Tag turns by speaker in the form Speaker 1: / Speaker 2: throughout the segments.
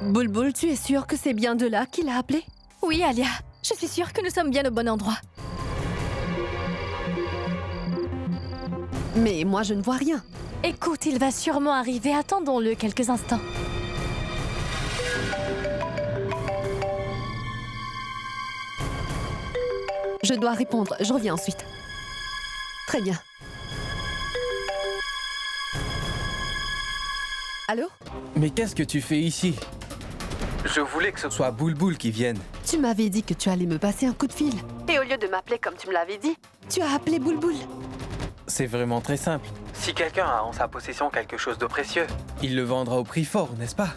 Speaker 1: Boulboul, tu es sûre que c'est bien de là qu'il a appelé?
Speaker 2: Oui, Alia. Je suis sûre que nous sommes bien au bon endroit.
Speaker 1: Mais moi, je ne vois rien.
Speaker 2: Écoute, il va sûrement arriver. Attendons-le quelques instants.
Speaker 1: Je dois répondre. Je reviens ensuite. Très bien. Allô?
Speaker 3: Mais qu'est-ce que tu fais ici? Je voulais que ce soit Boulboul qui vienne.
Speaker 1: Tu m'avais dit que tu allais me passer un coup de fil. Et au lieu de m'appeler comme tu me l'avais dit, tu as appelé Boulboul.
Speaker 3: C'est vraiment très simple. Si quelqu'un a en sa possession quelque chose de précieux, il le vendra au prix fort, n'est-ce pas?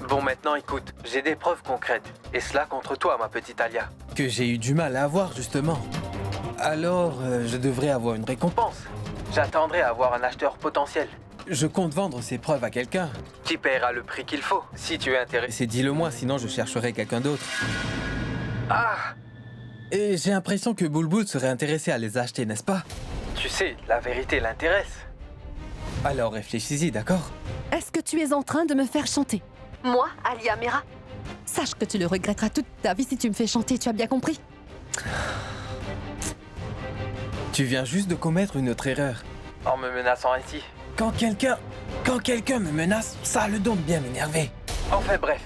Speaker 3: Bon, maintenant écoute, j'ai des preuves concrètes. Et cela contre toi, ma petite Alia. Que j'ai eu du mal à avoir, justement. Alors, je devrais avoir une récompense. J'attendrai à avoir un acheteur potentiel. Je compte vendre ces preuves à quelqu'un qui paiera le prix qu'il faut. Si tu es intéressé, dis-le-moi, sinon je chercherai quelqu'un d'autre. Ah! Et j'ai l'impression que Boulboul serait intéressé à les acheter, n'est-ce pas? Tu sais, la vérité l'intéresse. Alors réfléchis-y, d'accord?
Speaker 1: Est-ce que tu es en train de me faire chanter? Moi, Alia Mera? Sache que tu le regretteras toute ta vie si tu me fais chanter, tu as bien compris?
Speaker 3: Tu viens juste de commettre une autre erreur. En me menaçant ainsi. Quand quelqu'un me menace, ça a le don de bien m'énerver. Enfin bref,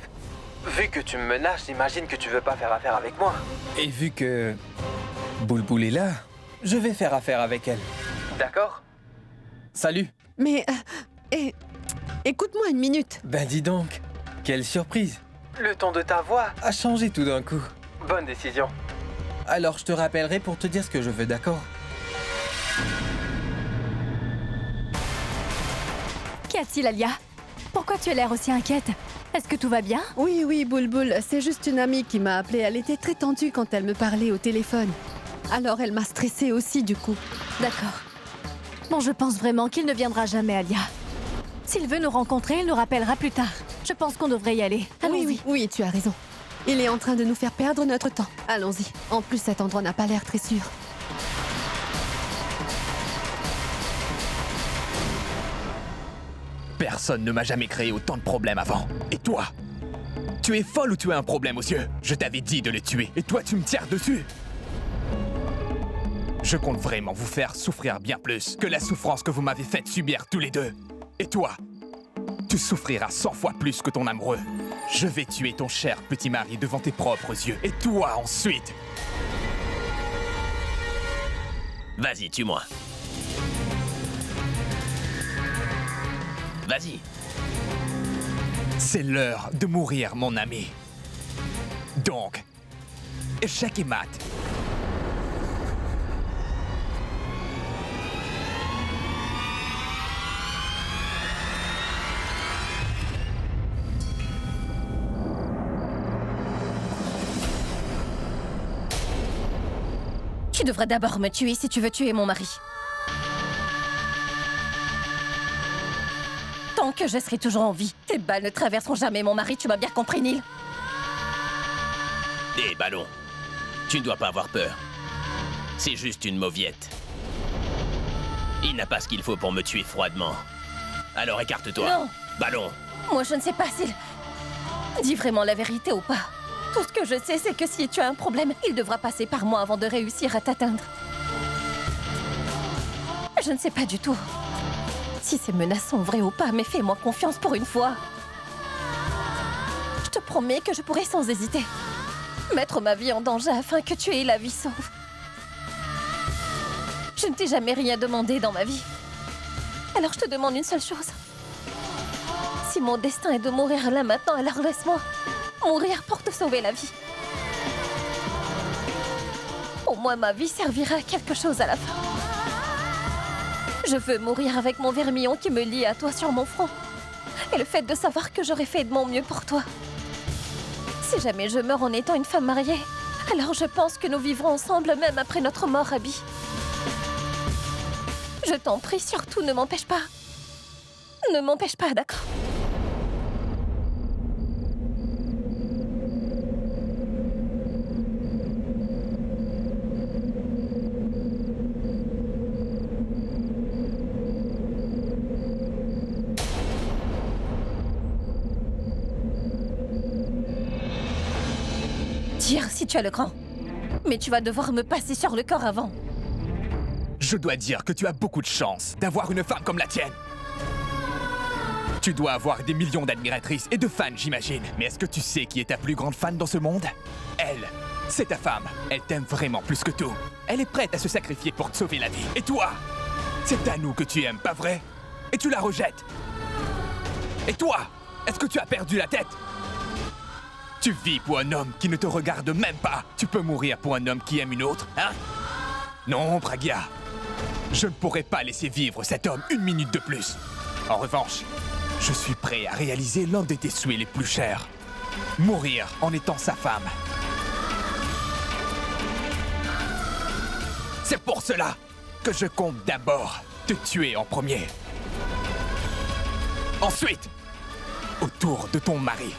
Speaker 3: vu que tu me menaces, j'imagine que tu veux pas faire affaire avec moi. Et vu que Boulboul est là, je vais faire affaire avec elle. D'accord? Salut.
Speaker 1: Mais... écoute-moi une minute.
Speaker 3: Ben dis donc, quelle surprise. Le ton de ta voix a changé tout d'un coup. Bonne décision. Alors je te rappellerai pour te dire ce que je veux, d'accord?
Speaker 2: Qu'y a-t-il, Alia? Pourquoi tu as l'air aussi inquiète? Est-ce que tout va bien?
Speaker 1: Oui, Boulboul, c'est juste une amie qui m'a appelée. Elle était très tendue quand elle me parlait au téléphone. Alors elle m'a stressée aussi, du coup.
Speaker 2: D'accord. Bon, je pense vraiment qu'il ne viendra jamais, Alia. S'il veut nous rencontrer, il nous rappellera plus tard. Je pense qu'on devrait y aller. Allons-y.
Speaker 1: Oui, tu as raison. Il est en train de nous faire perdre notre temps. Allons-y. En plus, cet endroit n'a pas l'air très sûr.
Speaker 4: Personne ne m'a jamais créé autant de problèmes avant. Et toi? Tu es folle ou tu as un problème aux yeux? Je t'avais dit de les tuer, et toi tu me tires dessus? Je compte vraiment vous faire souffrir bien plus que la souffrance que vous m'avez faite subir tous les deux. Et toi? Tu souffriras 100 fois plus que ton amoureux. Je vais tuer ton cher petit mari devant tes propres yeux. Et toi ensuite?
Speaker 5: Vas-y, tue-moi. Vas-y.
Speaker 4: C'est l'heure de mourir, mon ami. Donc, échec et mat.
Speaker 2: Tu devrais d'abord me tuer si tu veux tuer mon mari. Tant que je serai toujours en vie, tes balles ne traverseront jamais mon mari, tu m'as bien compris, Neil?
Speaker 5: Hé, Ballon, tu ne dois pas avoir peur. C'est juste une mauviette. Il n'a pas ce qu'il faut pour me tuer froidement. Alors écarte-toi.
Speaker 2: Non.
Speaker 5: Ballon.
Speaker 2: Moi, je ne sais pas s'il dit vraiment la vérité ou pas. Tout ce que je sais, c'est que si tu as un problème, il devra passer par moi avant de réussir à t'atteindre. Je ne sais pas du tout si ces menaces sont vraies ou pas, mais fais-moi confiance pour une fois. Je te promets que je pourrai sans hésiter mettre ma vie en danger afin que tu aies la vie sauve. Je ne t'ai jamais rien demandé dans ma vie. Alors je te demande une seule chose. Si mon destin est de mourir là maintenant, alors laisse-moi mourir pour te sauver la vie. Au moins ma vie servira à quelque chose à la fin. Je veux mourir avec mon vermillon qui me lie à toi sur mon front. Et le fait de savoir que j'aurais fait de mon mieux pour toi. Si jamais je meurs en étant une femme mariée, alors je pense que nous vivrons ensemble même après notre mort, Abby. Je t'en prie, surtout ne m'empêche pas. Ne m'empêche pas, d'accord? dire si tu as le cran. Mais tu vas devoir me passer sur le corps avant.
Speaker 4: Je dois dire que tu as beaucoup de chance d'avoir une femme comme la tienne. Tu dois avoir des millions d'admiratrices et de fans, j'imagine. Mais est-ce que tu sais qui est ta plus grande fan dans ce monde? Elle, c'est ta femme. Elle t'aime vraiment plus que tout. Elle est prête à se sacrifier pour te sauver la vie. Et toi, c'est à nous que tu aimes, pas vrai? Et tu la rejettes. Et toi, est-ce que tu as perdu la tête? Tu vis pour un homme qui ne te regarde même pas. Tu peux mourir pour un homme qui aime une autre, hein? Non, Pragya. Je ne pourrais pas laisser vivre cet homme une minute de plus. En revanche, je suis prêt à réaliser l'un de tes souhaits les plus chers. Mourir en étant sa femme. C'est pour cela que je compte d'abord te tuer en premier. Ensuite, autour de ton mari.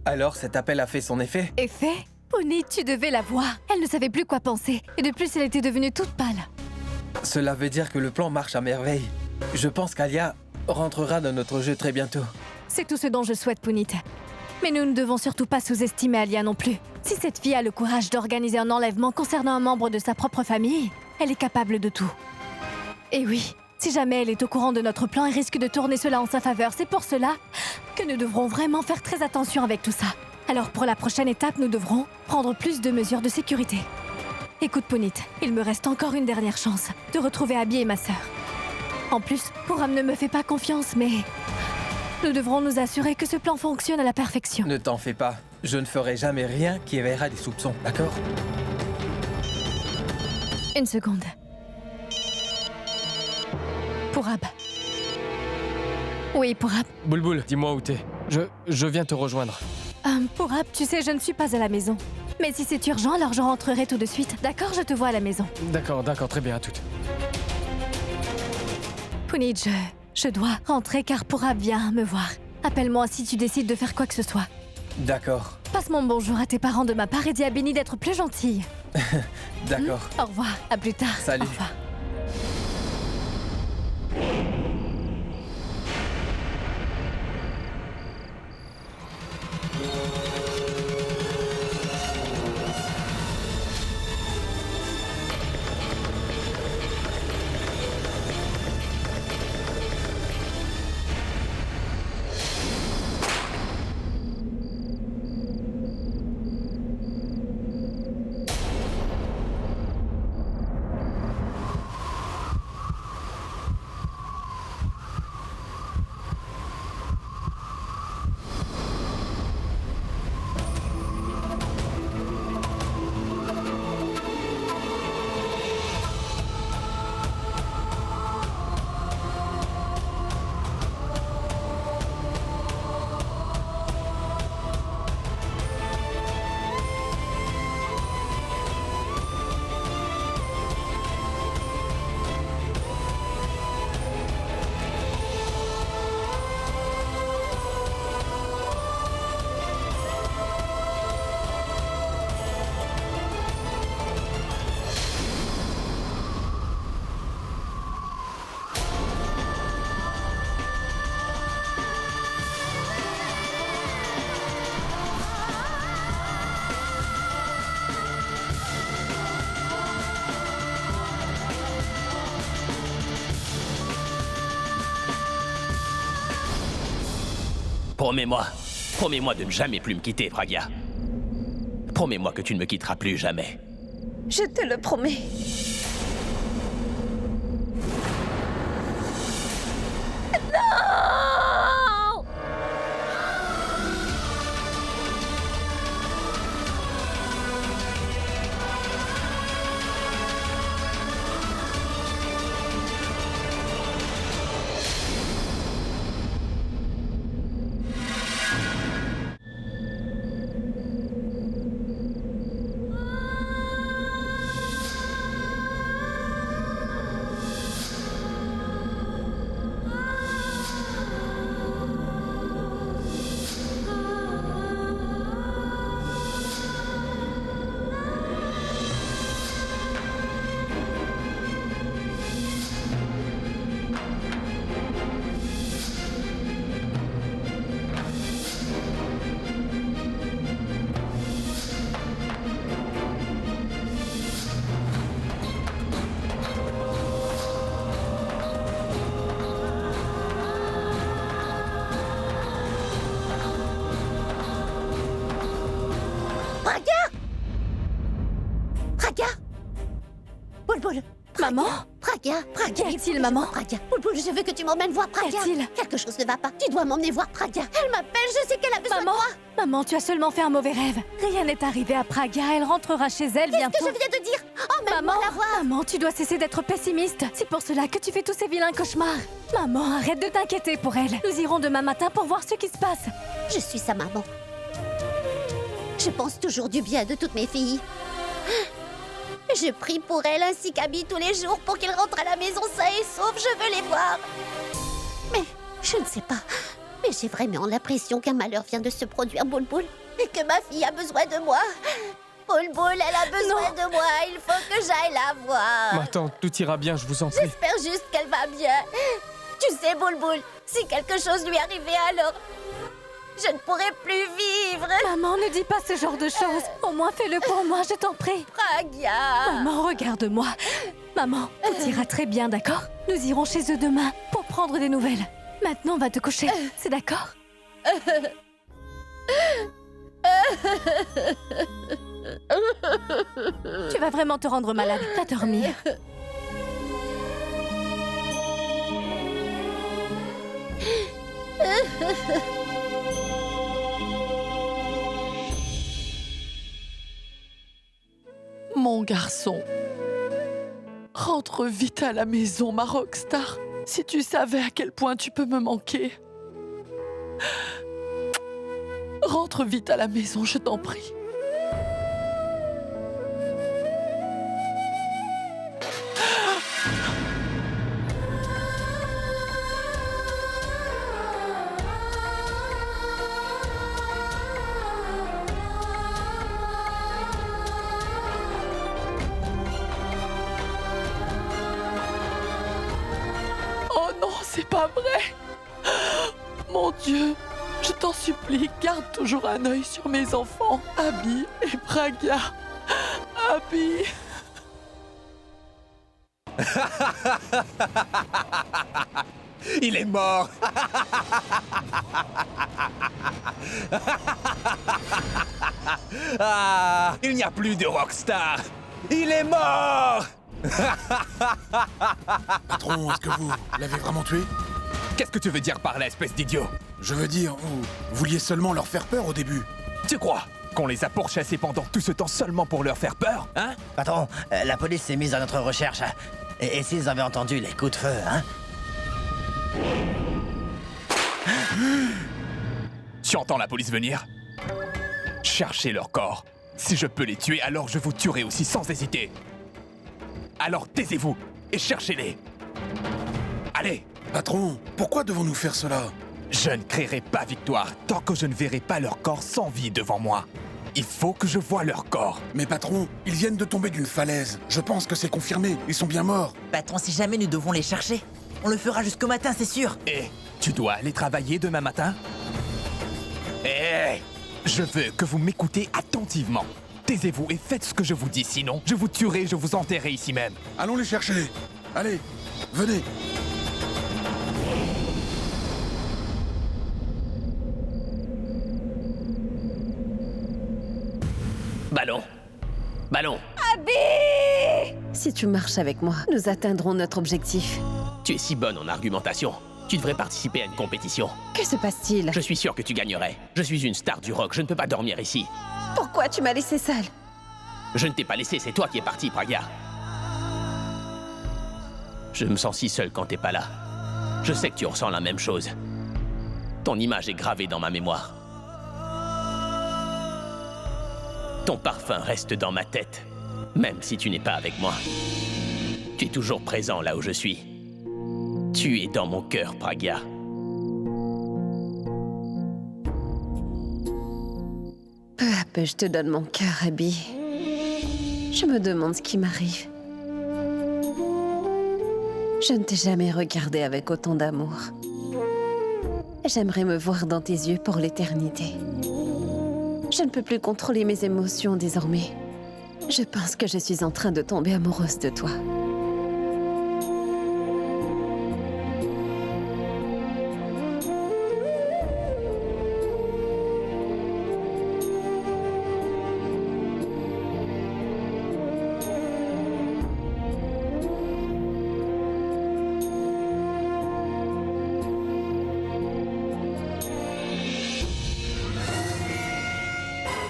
Speaker 3: Alors, cet appel a fait son effet?
Speaker 1: Effet? Punit, tu devais la voir. Elle ne savait plus quoi penser. Et de plus, elle était devenue toute pâle.
Speaker 3: Cela veut dire que le plan marche à merveille. Je pense qu'Alia rentrera dans notre jeu très bientôt.
Speaker 1: C'est tout ce dont je souhaite, Punit. Mais nous ne devons surtout pas sous-estimer Alia non plus. Si cette fille a le courage d'organiser un enlèvement concernant un membre de sa propre famille, elle est capable de tout. Et oui, si jamais elle est au courant de notre plan, elle risque de tourner cela en sa faveur. C'est pour cela que nous devrons vraiment faire très attention avec tout ça. Alors pour la prochaine étape, nous devrons prendre plus de mesures de sécurité. Écoute, Punit, il me reste encore une dernière chance de retrouver Abby et ma sœur. En plus, Puram ne me fait pas confiance, mais nous devrons nous assurer que ce plan fonctionne à la perfection.
Speaker 3: Ne t'en fais pas. Je ne ferai jamais rien qui éveillera des soupçons, d'accord?
Speaker 1: Une seconde. Purab. Oui, Purab.
Speaker 6: Boulboul, dis-moi où t'es. Je viens te rejoindre.
Speaker 1: Purab, tu sais, je ne suis pas à la maison. Mais si c'est urgent, alors je rentrerai tout de suite. D'accord, je te vois à la maison.
Speaker 6: D'accord, très bien, à toute.
Speaker 1: Punit, je dois rentrer car Purab vient me voir. Appelle-moi si tu décides de faire quoi que ce soit.
Speaker 3: D'accord.
Speaker 1: Passe mon bonjour à tes parents de ma part et dis à Benny d'être plus gentille.
Speaker 3: D'accord.
Speaker 1: Au revoir, à plus tard.
Speaker 3: Salut.
Speaker 1: Au revoir.
Speaker 5: Promets-moi de ne jamais plus me quitter, Pragya. Promets-moi que tu ne me quitteras plus jamais.
Speaker 2: Je te le promets. Non!
Speaker 7: Pragya! Pragya! Boulboul!
Speaker 1: Maman?
Speaker 7: Pragya!
Speaker 1: Qu'y a-t-il, maman?
Speaker 7: Pragya! Boulboul, je veux que tu m'emmènes voir Pragya!
Speaker 1: Qu'y a-t-il?
Speaker 7: Quelque chose ne va pas. Tu dois m'emmener voir Pragya. Elle m'appelle, je sais qu'elle a besoin
Speaker 1: Maman?
Speaker 7: de moi.
Speaker 1: Maman, tu as seulement fait un mauvais rêve. Rien n'est arrivé à Pragya, elle rentrera chez elle bientôt.
Speaker 7: Qu'est-ce que je viens de dire? Emmène-moi
Speaker 1: Maman,
Speaker 7: la voir.
Speaker 1: maman, tu dois cesser d'être pessimiste. C'est pour cela que tu fais tous ces vilains cauchemars. Maman, arrête de t'inquiéter pour elle. Nous irons demain matin pour voir ce qui se passe.
Speaker 7: Je suis sa maman. Je pense toujours du bien de toutes mes filles. Je prie pour elle ainsi qu'Abby tous les jours pour qu'ils rentrent à la maison sains et saufs. Je veux les voir. Mais je ne sais pas. Mais j'ai vraiment l'impression qu'un malheur vient de se produire, Boulboul. Et que ma fille a besoin de moi. Boulboul, elle a besoin de moi. Il faut que j'aille la voir.
Speaker 6: Ma tante, tout ira bien, je vous en prie.
Speaker 7: J'espère juste qu'elle va bien. Tu sais, Boulboul, si quelque chose lui arrivait alors, je ne pourrais plus vivre.
Speaker 1: Maman, ne dis pas ce genre de choses. Au moins fais-le pour moi, je t'en prie.
Speaker 7: Pragya.
Speaker 1: Maman, regarde-moi. Maman, tout ira très bien, d'accord? Nous irons chez eux demain pour prendre des nouvelles. Maintenant, va te coucher, c'est d'accord? Tu vas vraiment te rendre malade. Va dormir.
Speaker 8: Mon garçon, rentre vite à la maison, ma rockstar. Si tu savais à quel point tu peux me manquer. Rentre vite à la maison, je t'en prie. Oh non, c'est pas vrai! Mon Dieu, je t'en supplie, garde toujours un œil sur mes enfants, Abby et Pragya. Abby.
Speaker 4: Il est mort. Ah, il n'y a plus de rockstar. Il est mort.
Speaker 9: Patron, est-ce que vous l'avez vraiment tué?
Speaker 4: Qu'est-ce que tu veux dire par là, espèce d'idiot?
Speaker 9: Je veux dire, vous vouliez seulement leur faire peur au début.
Speaker 4: Tu crois qu'on les a pourchassés pendant tout ce temps seulement pour leur faire peur, hein?
Speaker 10: Patron, la police s'est mise à notre recherche. Et s'ils avaient entendu les coups de feu, hein?
Speaker 4: Tu entends la police venir? Cherchez leur corps. Si je peux les tuer, alors je vous tuerai aussi sans hésiter. Alors taisez-vous et cherchez-les. Allez!
Speaker 9: Patron, pourquoi devons-nous faire cela?
Speaker 4: Je ne créerai pas victoire tant que je ne verrai pas leur corps sans vie devant moi. Il faut que je voie leur corps.
Speaker 9: Mais patron, ils viennent de tomber d'une falaise. Je pense que c'est confirmé, ils sont bien morts.
Speaker 10: Patron, si jamais nous devons les chercher, on le fera jusqu'au matin, c'est sûr.
Speaker 4: Et tu dois aller travailler demain matin? Hé! Je veux que vous m'écoutez attentivement. Taisez-vous et faites ce que je vous dis, sinon je vous tuerai, je vous enterrerai ici même.
Speaker 9: Allons les chercher. Allez, venez.
Speaker 5: Ballon. Ballon.
Speaker 2: Abby! Si tu marches avec moi, nous atteindrons notre objectif.
Speaker 5: Tu es si bonne en argumentation. Tu devrais participer à une compétition.
Speaker 2: Que se passe-t-il?
Speaker 5: Je suis sûr que tu gagnerais. Je suis une star du rock, je ne peux pas dormir ici.
Speaker 2: Pourquoi tu m'as laissé seule?
Speaker 5: Je ne t'ai pas laissé, c'est toi qui es parti, Pragya. Je me sens si seul quand t'es pas là. Je sais que tu ressens la même chose. Ton image est gravée dans ma mémoire. Ton parfum reste dans ma tête, même si tu n'es pas avec moi. Tu es toujours présent là où je suis. Tu es dans mon cœur, Pragya.
Speaker 2: Peu à peu, je te donne mon cœur, Abby. Je me demande ce qui m'arrive. Je ne t'ai jamais regardé avec autant d'amour. J'aimerais me voir dans tes yeux pour l'éternité. Je ne peux plus contrôler mes émotions désormais. Je pense que je suis en train de tomber amoureuse de toi.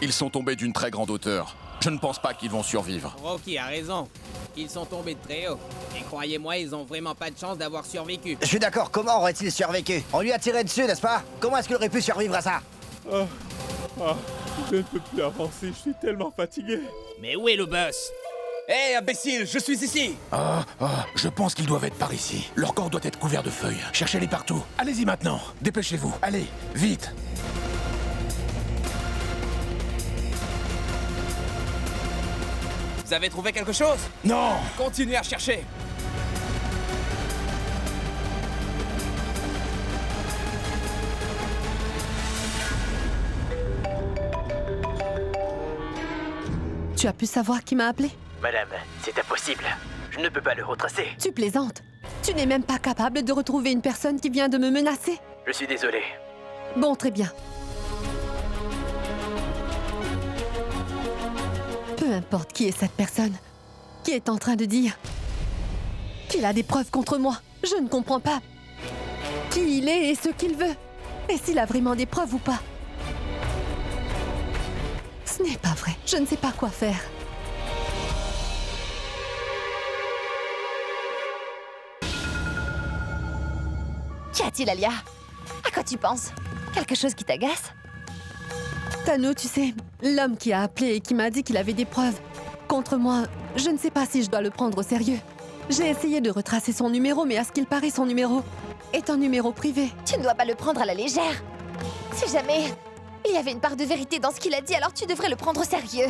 Speaker 9: Ils sont tombés d'une très grande hauteur. Je ne pense pas qu'ils vont survivre.
Speaker 11: Rocky a raison. Ils sont tombés de très haut. Et croyez-moi, ils ont vraiment pas de chance d'avoir survécu.
Speaker 10: Je suis d'accord, comment aurait-il survécu? On lui a tiré dessus, n'est-ce pas? Comment est-ce qu'il aurait pu survivre à ça?
Speaker 6: Je ne peux plus avancer, je suis tellement fatigué.
Speaker 11: Mais où est le boss?
Speaker 4: Hé, imbécile, je suis ici!
Speaker 9: Je pense qu'ils doivent être par ici. Leur corps doit être couvert de feuilles. Cherchez-les partout. Allez-y maintenant. Dépêchez-vous. Allez, vite.
Speaker 4: Vous avez trouvé quelque chose?
Speaker 9: Non!
Speaker 4: Continuez à chercher!
Speaker 8: Tu as pu savoir qui m'a appelé?
Speaker 5: Madame, c'est impossible. Je ne peux pas le retracer.
Speaker 8: Tu plaisantes. Tu n'es même pas capable de retrouver une personne qui vient de me menacer.
Speaker 5: Je suis désolé.
Speaker 8: Bon, très bien. Peu importe qui est cette personne, qui est en train de dire qu'il a des preuves contre moi. Je ne comprends pas qui il est et ce qu'il veut. Et s'il a vraiment des preuves ou pas. Ce n'est pas vrai. Je ne sais pas quoi faire.
Speaker 2: Qu'y a-t-il, Alia? À quoi tu penses? Quelque chose qui t'agace?
Speaker 8: Tano, tu sais, l'homme qui a appelé et qui m'a dit qu'il avait des preuves contre moi, je ne sais pas si je dois le prendre au sérieux. J'ai essayé de retracer son numéro, mais à ce qu'il paraît, son numéro est un numéro privé.
Speaker 2: Tu ne dois pas le prendre à la légère. Si jamais il y avait une part de vérité dans ce qu'il a dit, alors tu devrais le prendre au sérieux.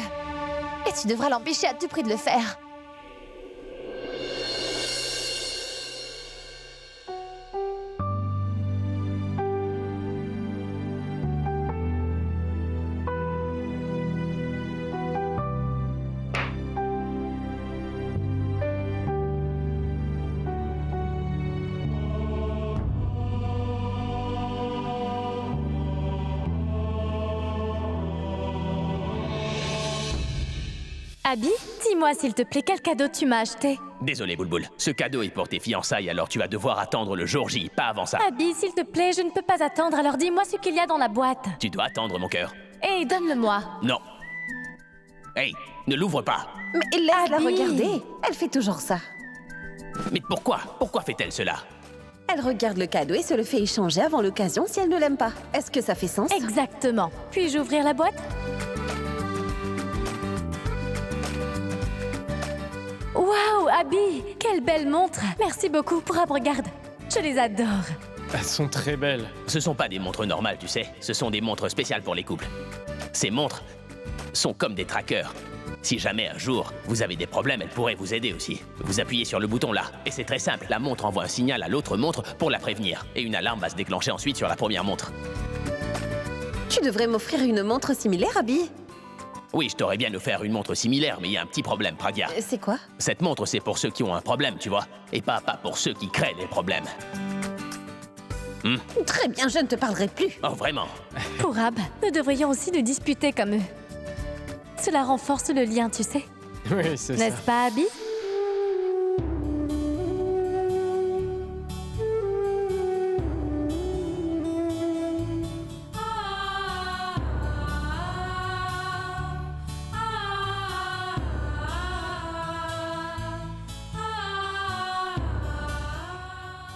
Speaker 2: Et tu devras l'empêcher à tout prix de le faire.
Speaker 1: Abby, dis-moi s'il te plaît, quel cadeau tu m'as acheté?
Speaker 5: Désolé, Boulboul. Ce cadeau est pour tes fiançailles, alors tu vas devoir attendre le jour J, pas avant ça.
Speaker 1: Abby, s'il te plaît, je ne peux pas attendre, alors dis-moi ce qu'il y a dans la boîte.
Speaker 5: Tu dois attendre, mon cœur.
Speaker 1: Hé, donne-le-moi.
Speaker 5: Non. Hey, ne l'ouvre pas.
Speaker 2: Mais laisse-la
Speaker 1: Abby.
Speaker 2: regarder. Elle fait toujours ça.
Speaker 5: Mais pourquoi? Pourquoi fait-elle cela?
Speaker 2: Elle regarde le cadeau et se le fait échanger avant l'occasion si elle ne l'aime pas. Est-ce que ça fait sens?
Speaker 1: Exactement. Puis-je ouvrir la boîte? Waouh, Abby, quelle belle montre. Merci beaucoup. Regarde, je les adore.
Speaker 6: Elles sont très belles.
Speaker 5: Ce sont pas des montres normales, tu sais. Ce sont des montres spéciales pour les couples. Ces montres sont comme des trackers. Si jamais un jour vous avez des problèmes, elles pourraient vous aider aussi. Vous appuyez sur le bouton là, et c'est très simple. La montre envoie un signal à l'autre montre pour la prévenir. Et une alarme va se déclencher ensuite sur la première montre.
Speaker 2: Tu devrais m'offrir une montre similaire, Abby.
Speaker 5: Oui, je t'aurais bien offert une montre similaire, mais il y a un petit problème, Pragya.
Speaker 2: C'est quoi?
Speaker 5: Cette montre, c'est pour ceux qui ont un problème, tu vois, et pas pour ceux qui créent les problèmes.
Speaker 2: Très bien, je ne te parlerai plus.
Speaker 5: Oh, vraiment?
Speaker 1: Pourab, nous devrions aussi nous disputer comme eux. Cela renforce le lien, tu sais.
Speaker 6: Oui, c'est ça.
Speaker 1: N'est-ce pas, Abby?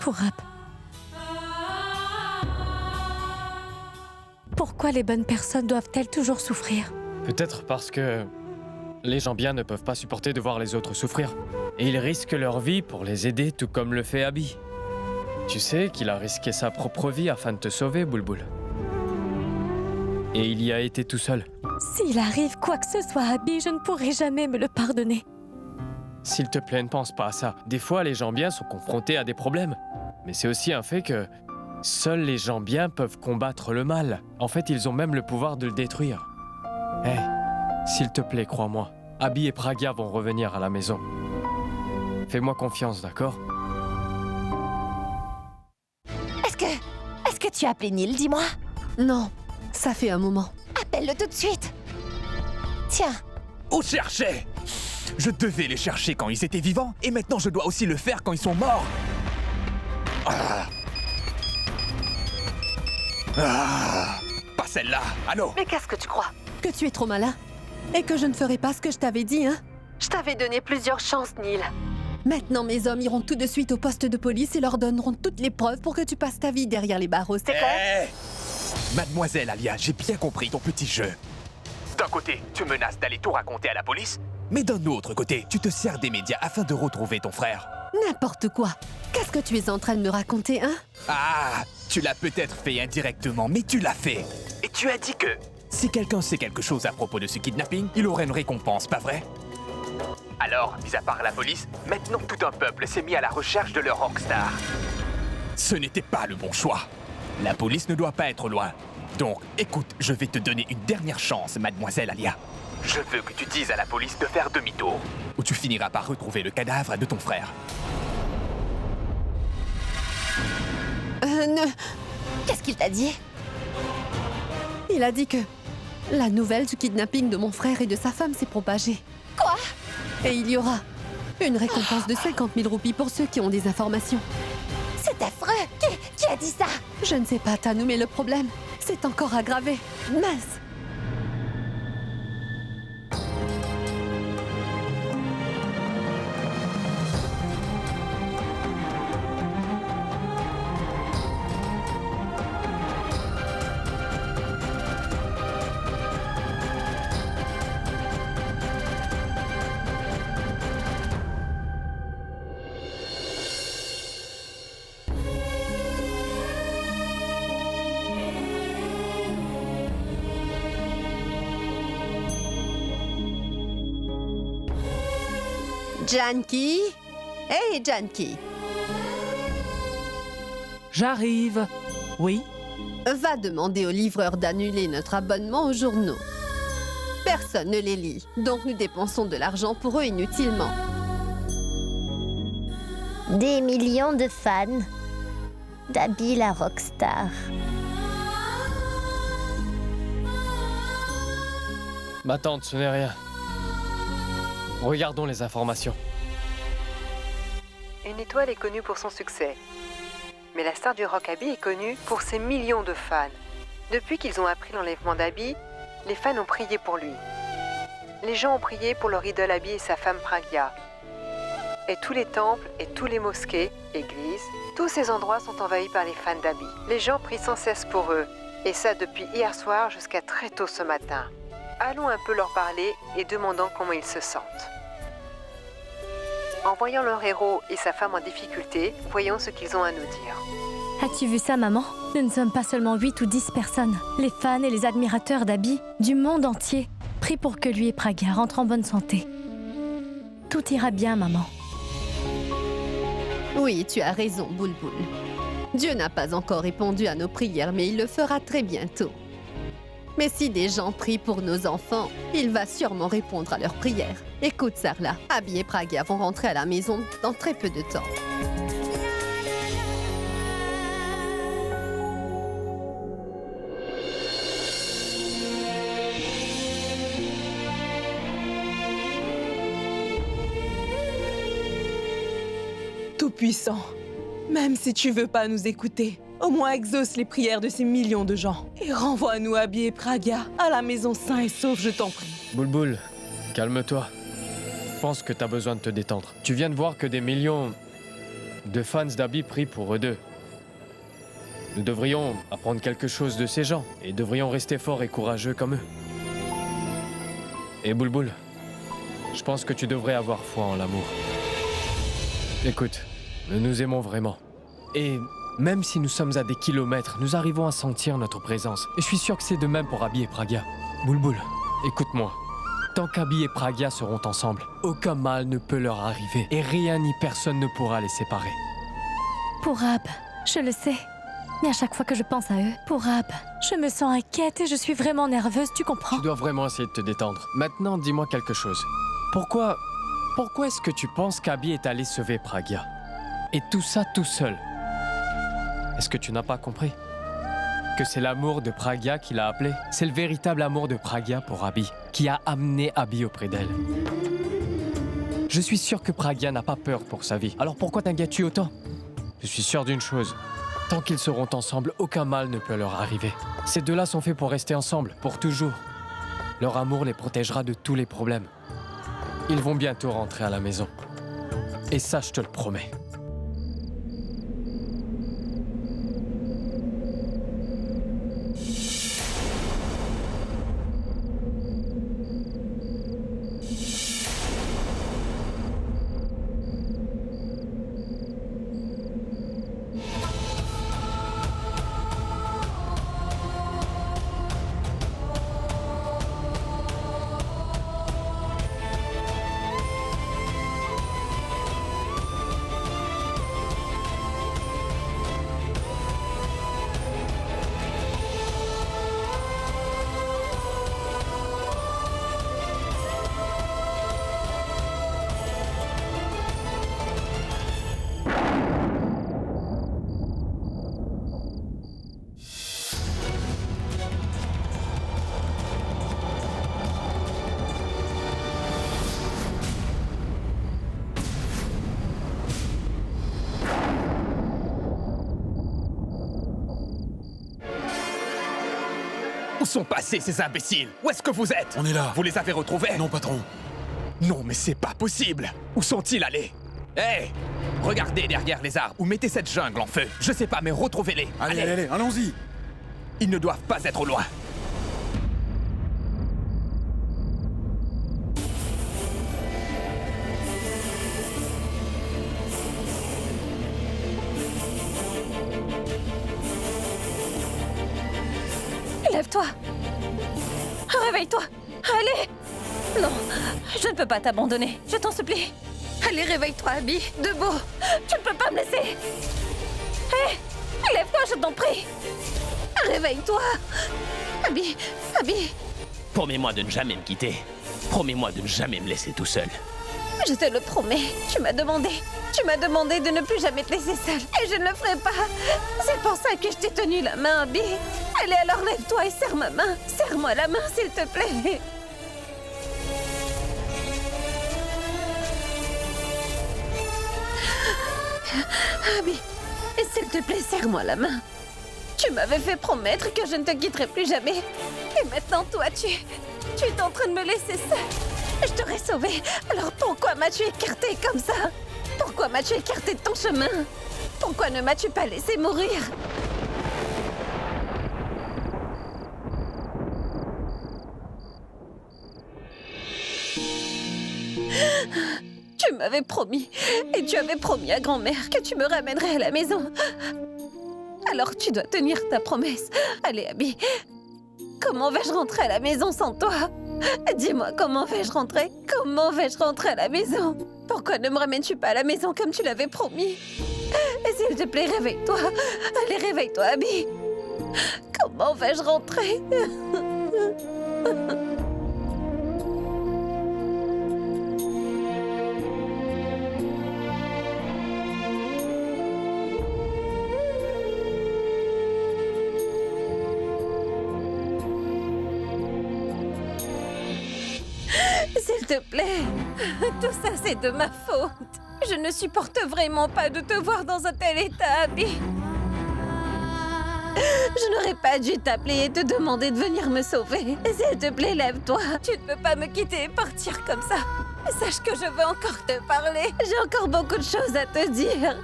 Speaker 1: Pourab. Pourquoi les bonnes personnes doivent-elles toujours souffrir?
Speaker 6: Peut-être parce que les gens bien ne peuvent pas supporter de voir les autres souffrir. Et ils risquent leur vie pour les aider, tout comme le fait Abby. Tu sais qu'il a risqué sa propre vie afin de te sauver, Boulboul. Et il y a été tout seul.
Speaker 1: S'il arrive quoi que ce soit à Abby, je ne pourrai jamais me le pardonner.
Speaker 6: S'il te plaît, ne pense pas à ça. Des fois, les gens bien sont confrontés à des problèmes. Mais c'est aussi un fait que seuls les gens bien peuvent combattre le mal. En fait, ils ont même le pouvoir de le détruire. Hé, s'il te plaît, crois-moi. Abby et Pragya vont revenir à la maison. Fais-moi confiance, d'accord?
Speaker 2: Est-ce que tu as appelé Neil, dis-moi?
Speaker 8: Non, ça fait un moment.
Speaker 2: Appelle-le tout de suite. Tiens.
Speaker 4: Où chercher? Je devais les chercher quand ils étaient vivants, et maintenant je dois aussi le faire quand ils sont morts. Pas celle-là. Allô?
Speaker 2: Mais qu'est-ce que tu crois?
Speaker 8: que tu es trop malin et que je ne ferai pas ce que je t'avais dit, hein? Je t'avais donné plusieurs chances, Neil. Maintenant, mes hommes iront tout de suite au poste de police et leur donneront toutes les preuves pour que tu passes ta vie derrière les barreaux, c'est clair?
Speaker 4: Mademoiselle Alia, j'ai bien compris ton petit jeu. D'un côté, tu menaces d'aller tout raconter à la police, mais d'un autre côté, tu te sers des médias afin de retrouver ton frère.
Speaker 8: N'importe quoi. Qu'est-ce que tu es en train de me raconter, hein?
Speaker 4: Ah, tu l'as peut-être fait indirectement, mais tu l'as fait. Et tu as dit que si quelqu'un sait quelque chose à propos de ce kidnapping, il aurait une récompense, pas vrai? Alors, mis à part la police, maintenant tout un peuple s'est mis à la recherche de leur rockstar. Ce n'était pas le bon choix. La police ne doit pas être loin. Donc, écoute, je vais te donner une dernière chance, mademoiselle Alia. Je veux que tu dises à la police de faire demi-tour, ou tu finiras par retrouver le cadavre de ton frère.
Speaker 8: Ne...
Speaker 7: Qu'est-ce qu'il t'a dit?
Speaker 8: Il a dit que la nouvelle du kidnapping de mon frère et de sa femme s'est propagée.
Speaker 7: Quoi?
Speaker 8: Et il y aura une récompense de 50 000 roupies pour ceux qui ont des informations.
Speaker 7: C'est affreux! Qui a dit ça?
Speaker 8: Je ne sais pas, Tanou, mais le problème, c'est encore aggravé. Mince! Janky? Hey, Janky!
Speaker 12: J'arrive. Oui?
Speaker 8: Va demander au livreur d'annuler notre abonnement aux journaux. Personne ne les lit, donc nous dépensons de l'argent pour eux inutilement.
Speaker 7: Des millions de fans d'Abby la rockstar.
Speaker 6: Ma tante, ce n'est rien. Regardons les informations.
Speaker 13: Une étoile est connue pour son succès. Mais la star du rock Abby est connue pour ses millions de fans. Depuis qu'ils ont appris l'enlèvement d'Abby, les fans ont prié pour lui. Les gens ont prié pour leur idole Abby et sa femme Pragya. Et tous les temples et tous les mosquées, églises, tous ces endroits sont envahis par les fans d'Abby. Les gens prient sans cesse pour eux, et ça depuis hier soir jusqu'à très tôt ce matin. Allons un peu leur parler et demandons comment ils se sentent. En voyant leur héros et sa femme en difficulté, voyons ce qu'ils ont à nous dire.
Speaker 1: As-tu vu ça, maman? Nous ne sommes pas seulement 8 ou 10 personnes. Les fans et les admirateurs d'Abby, du monde entier, prient pour que lui et Pragya rentrent en bonne santé. Tout ira bien, maman.
Speaker 8: Oui, tu as raison, Boulboul. Dieu n'a pas encore répondu à nos prières, mais il le fera très bientôt. Mais si des gens prient pour nos enfants, il va sûrement répondre à leurs prières. Écoute, Sarla, Abby et Pragya vont rentrer à la maison dans très peu de temps.
Speaker 12: Tout-puissant, même si tu veux pas nous écouter, au moins exauce les prières de ces millions de gens et renvoie-nous Abby et Pragya à la maison sain et sauf, je t'en prie.
Speaker 6: Boulboul, calme-toi. Je pense que t'as besoin de te détendre. Tu viens de voir que des millions de fans d'Abby prient pour eux deux. Nous devrions apprendre quelque chose de ces gens et devrions rester forts et courageux comme eux. Et Boulboul, je pense que tu devrais avoir foi en l'amour. Écoute, nous nous aimons vraiment. Et même si nous sommes à des kilomètres, nous arrivons à sentir notre présence. Et je suis sûr que c'est de même pour Abby et Pragya. Boulboul, écoute-moi. Tant qu'Abby et Pragya seront ensemble, aucun mal ne peut leur arriver. Et rien ni personne ne pourra les séparer.
Speaker 1: Pour Ab, je le sais. Mais à chaque fois que je pense à eux, pour Ab, je me sens inquiète et je suis vraiment nerveuse, tu comprends?
Speaker 6: Tu dois vraiment essayer de te détendre. Maintenant, dis-moi quelque chose. Pourquoi est-ce que tu penses qu'Abby est allé sauver Pragya? Et tout ça tout seul? Est-ce que tu n'as pas compris? Que c'est l'amour de Pragya qui l'a appelé? C'est le véritable amour de Pragya pour Abby, qui a amené Abby auprès d'elle. Je suis sûr que Pragya n'a pas peur pour sa vie. Alors pourquoi t'inquiètes-tu autant? Je suis sûr d'une chose. Tant qu'ils seront ensemble, aucun mal ne peut leur arriver. Ces deux-là sont faits pour rester ensemble, pour toujours. Leur amour les protégera de tous les problèmes. Ils vont bientôt rentrer à la maison. Et ça, je te le promets.
Speaker 4: Où sont passés ces imbéciles? Où est-ce que vous êtes?
Speaker 9: On est là.
Speaker 4: Vous les avez retrouvés?
Speaker 9: Non, patron.
Speaker 4: Non, mais c'est pas possible. Où sont-ils allés? Hé! Regardez derrière les arbres ou mettez cette jungle en feu. Je sais pas, mais retrouvez-les.
Speaker 9: Allez, allons-y.
Speaker 4: Ils ne doivent pas être loin.
Speaker 2: Lève-toi. Réveille-toi. Allez. Non, je ne peux pas t'abandonner. Je t'en supplie. Allez, réveille-toi, Abby. Debout. Tu ne peux pas me laisser. Hé, lève-toi, je t'en prie. Réveille-toi. Abby, Abby.
Speaker 5: Promets-moi de ne jamais me quitter. Promets-moi de ne jamais me laisser tout seul.
Speaker 2: Je te le promets. Tu m'as demandé de ne plus jamais te laisser seule. Et je ne le ferai pas. C'est pour ça que je t'ai tenu la main, Abby. Allez, alors lève-toi et serre ma main. Serre-moi la main, s'il te plaît. Abby, s'il te plaît, serre-moi la main. Tu m'avais fait promettre que je ne te quitterai plus jamais. Et maintenant, toi, tu es en train de me laisser seule. Je t'aurais sauvée. Alors pourquoi m'as-tu écartée comme ça? Pourquoi m'as-tu écartée de ton chemin? Pourquoi ne m'as-tu pas laissé mourir? Tu m'avais promis, et tu avais promis à grand-mère que tu me ramènerais à la maison. Alors tu dois tenir ta promesse. Allez, Abby, comment vais-je rentrer à la maison sans toi? Dis-moi, comment vais-je rentrer? Comment vais-je rentrer à la maison? Pourquoi ne me ramènes-tu pas à la maison comme tu l'avais promis? S'il te plaît, réveille-toi. Allez, réveille-toi, Abby. Comment vais-je rentrer? S'il te plaît, tout ça c'est de ma faute. Je ne supporte vraiment pas de te voir dans un tel état, Abby. Je n'aurais pas dû t'appeler et te demander de venir me sauver. S'il te plaît, lève-toi. Tu ne peux pas me quitter et partir comme ça. Sache que je veux encore te parler. J'ai encore beaucoup de choses à te dire.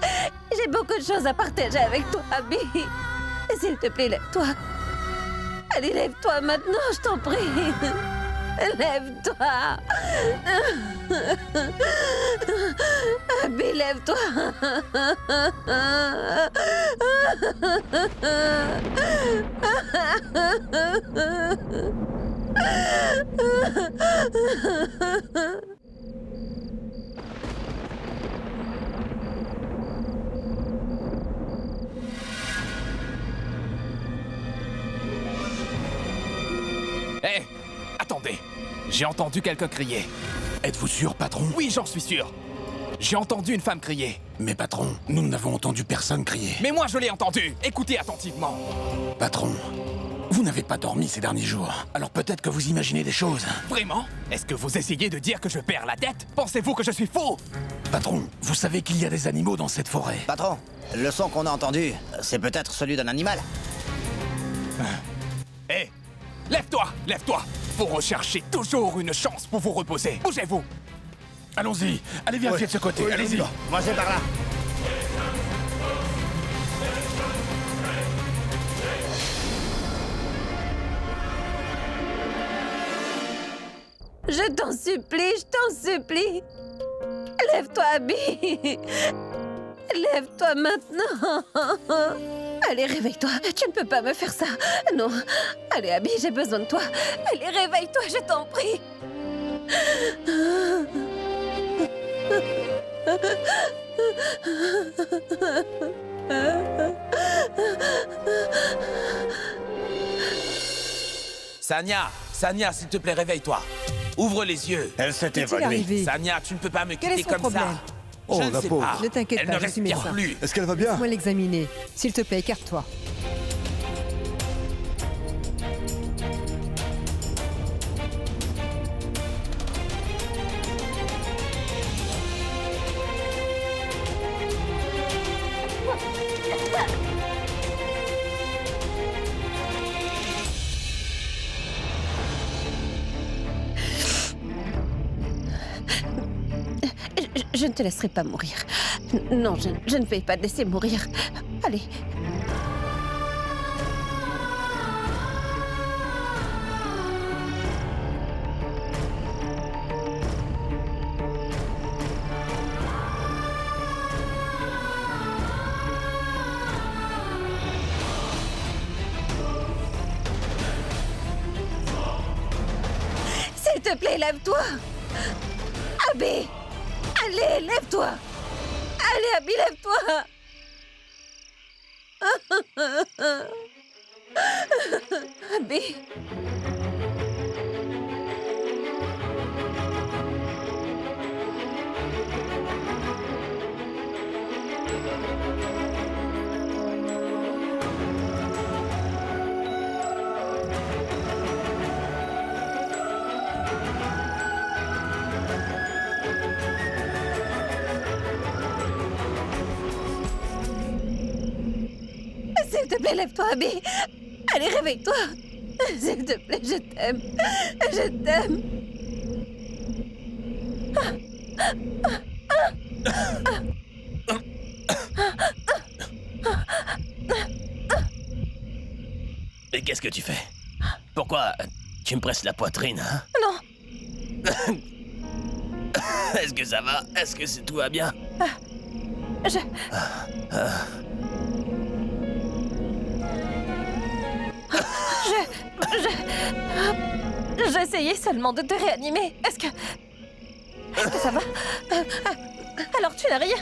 Speaker 2: J'ai beaucoup de choses à partager avec toi, Abby. S'il te plaît, lève-toi. Allez, lève-toi maintenant, je t'en prie. Lève-toi. Abby, lève-toi.
Speaker 4: Hé! Attendez! J'ai entendu quelqu'un crier.
Speaker 9: Êtes-vous sûr, patron?
Speaker 4: Oui, j'en suis sûr. J'ai entendu une femme crier.
Speaker 9: Mais patron, nous n'avons entendu personne crier.
Speaker 4: Mais moi, je l'ai entendu. Écoutez attentivement.
Speaker 9: Patron, vous n'avez pas dormi ces derniers jours. Alors peut-être que vous imaginez des choses.
Speaker 4: Vraiment? Est-ce que vous essayez de dire que je perds la tête? Pensez-vous que je suis fou?
Speaker 9: Patron, vous savez qu'il y a des animaux dans cette forêt.
Speaker 10: Patron, le son qu'on a entendu, c'est peut-être celui d'un animal.
Speaker 4: Hé! Lève-toi! Lève-toi! Vous recherchez toujours une chance pour vous reposer. Bougez-vous.
Speaker 9: Allons-y. Allez vérifier de ce côté. Allez-y.
Speaker 10: Moi, c'est par là.
Speaker 2: Je t'en supplie. Lève-toi, Abby. Lève-toi maintenant. Allez, réveille-toi. Tu ne peux pas me faire ça. Non. Allez, Abby, j'ai besoin de toi. Allez, réveille-toi, je t'en prie.
Speaker 14: Sania, s'il te plaît, réveille-toi. Ouvre les yeux.
Speaker 10: Elle s'est évanouie.
Speaker 14: arrivé Sania, tu ne peux pas me
Speaker 15: Quel est
Speaker 14: quitter
Speaker 15: son
Speaker 14: comme
Speaker 15: problème?
Speaker 14: ça.
Speaker 15: Oh,
Speaker 14: Je ne
Speaker 15: la
Speaker 14: sais
Speaker 15: pauvre.
Speaker 14: pas.
Speaker 15: Ne t'inquiète
Speaker 14: Elle
Speaker 15: pas,
Speaker 14: ne
Speaker 15: je suis
Speaker 14: respire
Speaker 15: médecin.
Speaker 14: plus.
Speaker 15: Est-ce qu'elle va bien? Laisse-moi l'examiner. S'il te plaît, écarte-toi.
Speaker 2: Je ne te laisserai pas mourir. Non, je ne vais pas te laisser mourir. Allez. S'il te plaît, lève-toi. Abby! Allez, lève-toi! Allez, Abby, lève-toi! Abby! S'il te plaît, lève-toi, Abby. Allez, réveille-toi. S'il te plaît, je t'aime. Je t'aime.
Speaker 5: Mais qu'est-ce que tu fais? Pourquoi tu me presses la poitrine, hein?
Speaker 2: Non.
Speaker 5: Est-ce que ça va? Est-ce que tout va bien?
Speaker 2: J'essayais seulement de te réanimer. Est-ce que ça va? Alors tu n'as rien?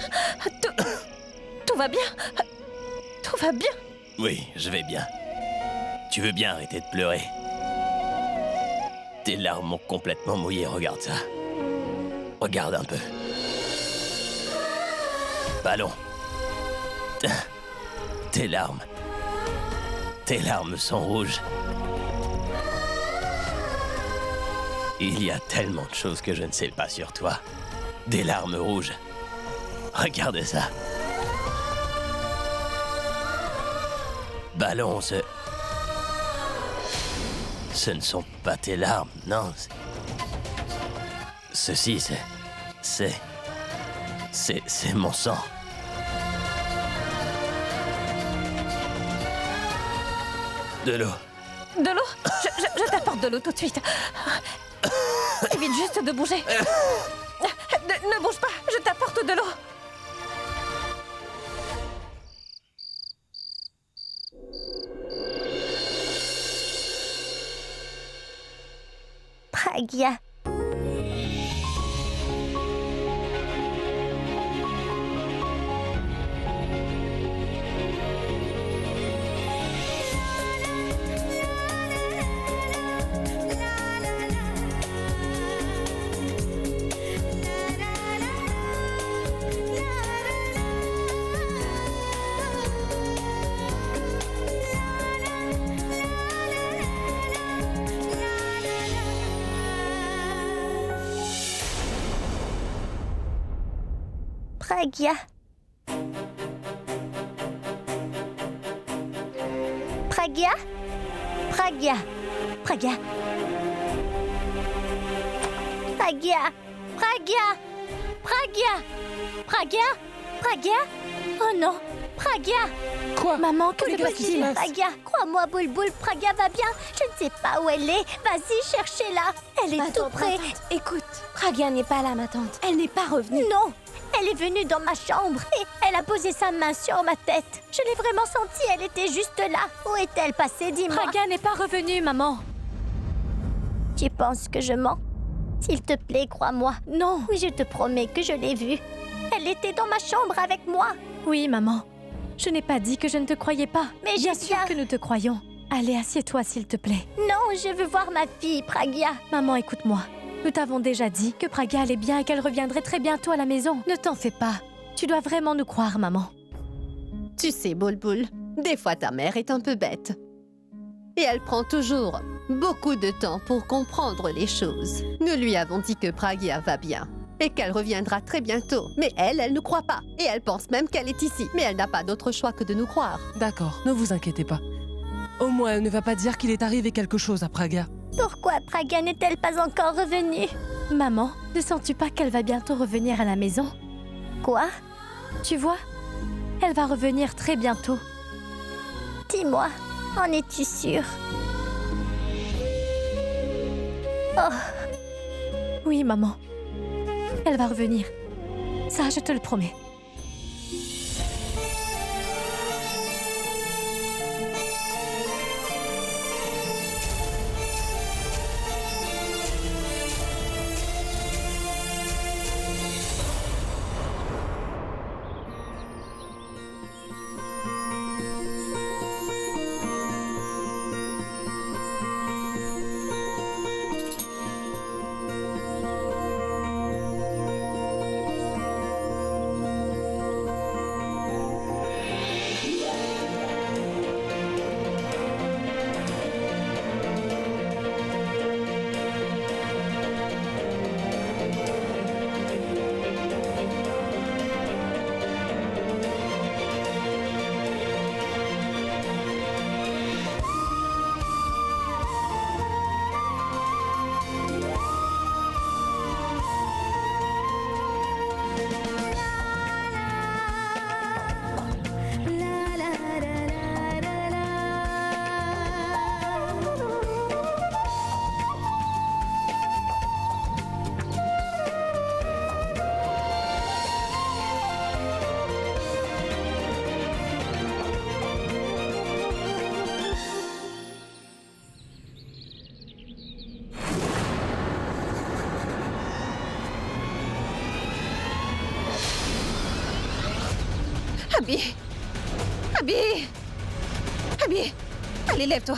Speaker 2: Tout va bien? Tout va bien?
Speaker 5: Oui, je vais bien. Tu veux bien arrêter de pleurer? Tes larmes m'ont complètement mouillé, regarde ça. Regarde un peu. Ballon. Tes larmes. Tes larmes sont rouges. Il y a tellement de choses que je ne sais pas sur toi. Des larmes rouges. Regardez ça. Ballon, ce ne sont pas tes larmes, non. Ceci, c'est mon sang. De l'eau.
Speaker 2: De l'eau? Je t'apporte de l'eau tout de suite. Évite juste de bouger. Ne bouge pas, je t'apporte de l'eau.
Speaker 7: Pragya. Pragya. Pragya. Pragya. Pragya. Pragya! Pragya! Pragya! Pragya! Pragya! Oh non! Pragya!
Speaker 12: Quoi?
Speaker 1: Maman, que se
Speaker 12: Qu'est-ce qui se
Speaker 1: passe-t-il?
Speaker 12: passe?
Speaker 7: Pragya, crois-moi, Boulboul, Pragya va bien. Je ne sais pas où elle est. Vas-y, cherchez-la. Elle est tout près.
Speaker 2: Écoute, Pragya n'est pas là, ma tante. Elle n'est pas revenue.
Speaker 7: Non, elle est venue dans ma chambre et elle a posé sa main sur ma tête. Je l'ai vraiment sentie, elle était juste là. Où est-elle passée, dis-moi?
Speaker 1: Pragya n'est pas revenue, maman.
Speaker 7: Tu penses que je mens? S'il te plaît, crois-moi.
Speaker 1: Non.
Speaker 7: Oui, je te promets que je l'ai vue. Elle était dans ma chambre avec moi.
Speaker 1: Oui, maman. Je n'ai pas dit que je ne te croyais pas.
Speaker 7: Mais
Speaker 1: bien
Speaker 7: j'ai
Speaker 1: sûr
Speaker 7: bien-
Speaker 1: que nous te croyons. Allez, assieds-toi, s'il te plaît.
Speaker 7: Non, je veux voir ma fille, Pragya.
Speaker 1: Maman, écoute-moi. Nous t'avons déjà dit que Pragya allait bien et qu'elle reviendrait très bientôt à la maison. Ne t'en fais pas. Tu dois vraiment nous croire, maman.
Speaker 8: Tu sais, Boulboul, des fois ta mère est un peu bête. Et elle prend toujours beaucoup de temps pour comprendre les choses. Nous lui avons dit que Pragya va bien et qu'elle reviendra très bientôt. Mais elle ne croit pas. Et elle pense même qu'elle est ici. Mais elle n'a pas d'autre choix que de nous croire.
Speaker 12: D'accord, ne vous inquiétez pas. Au moins, elle ne va pas dire qu'il est arrivé quelque chose à Pragya.
Speaker 7: Pourquoi Pragya n'est-elle pas encore revenue?
Speaker 1: Maman, ne sens-tu pas qu'elle va bientôt revenir à la maison?
Speaker 7: Quoi?
Speaker 1: Tu vois, elle va revenir très bientôt.
Speaker 7: Dis-moi, en es-tu sûre? Oh,
Speaker 1: Oui, maman. Elle va revenir. Ça, je te le promets.
Speaker 2: Abby! Abby! Abby! Allez, lève-toi!